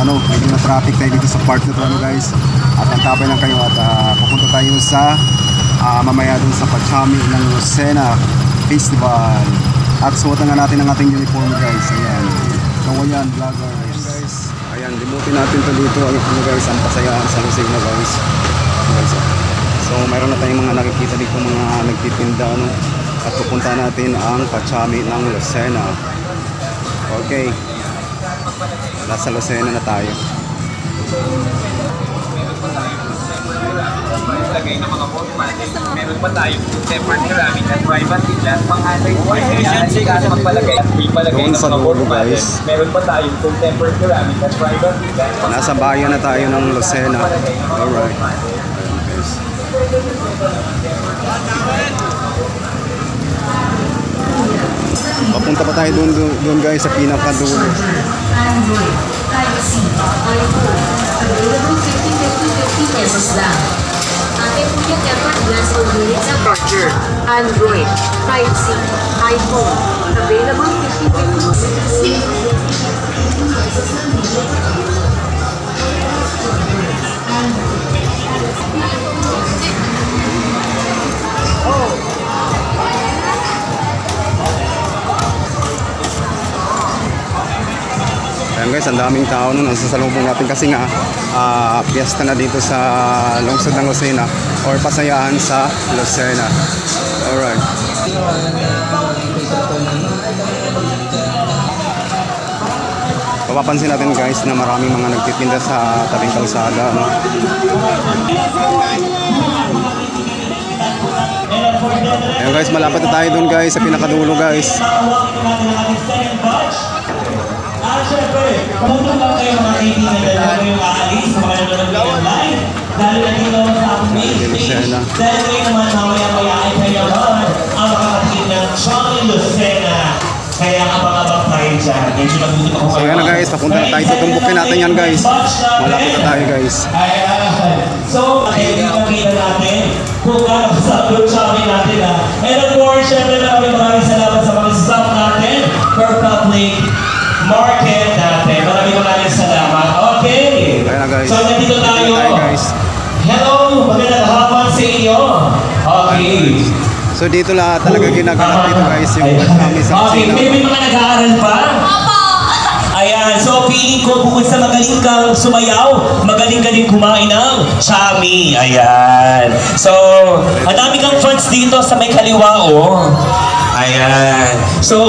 medyo na traffic tayo dito sa part na to guys. At antabay lang kayo at pupunta tayo sa mamaya dun sa Pachami ng Lucena Festival. At suotan nga natin ang ating uniform guys. Ayan, kawayan vloggers guys. Ayan, limutin natin to dito guys, ang pasayaan sa Lucena guys. So mayroon na tayong mga nakikita dito, mga nagtitinda at pupunta natin ang Pachami ng Lucena. Okay, nasa Lucena na tayo. Lagay ng mga format, meron pa tayong tempered ceramic at private glass pang-alay at magpalagay at ipalagay ng mga format. Meron pa tayong tempered ceramic at private glass. Nasa bayan na tayo ng Lucena. Alright. Papunta pa tayo doon guys sa pinakadulo. Android, Type-C, iPhone, available 50 pesos lang. Atin po yung tempered glass unit sa charger. Android, Type-C, iPhone, available 50 pesos. Ayan guys, ang daming tao nun nasa salubong natin kasi nga piyesta na dito sa lungsod ng Lucena or pasayaan sa Lucena. Alright. Papapansin natin guys na maraming mga nagtitinda sa tabing kalsada. Ayan guys, malapit na tayo dun guys sa pinakadulo guys. Siyempre, pumunta lang kayo mga kaibigan na lang yung aalis sa mga nanonood live. Dahil na dito sa ating main stage. Dahil kayo naman mamaya-maya ay kayo naman ang makakatingin ng Johnny Lucena. Kaya abang-abang tayo dyan. Medyo nagbuti ako kayo. So yan na guys, papunta na tayo. Tutumbukin natin yan guys. Malapit na tayo guys. So, nakikita natin kung gaano sa Johnny natin ha. And of course, siyempre maraming salamat sa mga staff natin for public market natin. Maraming salamat. Okay. Ayan na guys. So, nandito tayo. Guys. Hello. Magandang hapon sa inyo. Okay. So dito lahat talaga ginaganap dito guys yung kami sa Okay. May mga nag-aaral pa? Ayan. So, feeling ko bukod sa magaling kang sumayaw, magaling ka din kumain ng chami. Ayan. So, ang dami kang fans dito sa may kaliwa, oh. Ayan. So,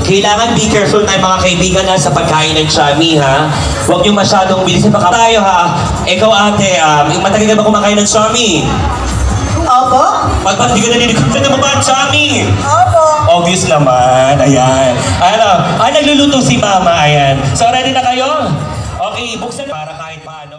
kailangan be careful tayo mga kaibigan ha, sa pagkain ng chami ha. Huwag nyo masyadong bilisin baka tayo ha. Ikaw ate, matagal ka ba kumakain ng chami? Opo. Pag di ka nalilikutan na ba ang chami? Opo. Obvious naman. Ayan. Nagluluto si mama. Ayan. So, ready na kayo? Okay, buksan na para kahit paano.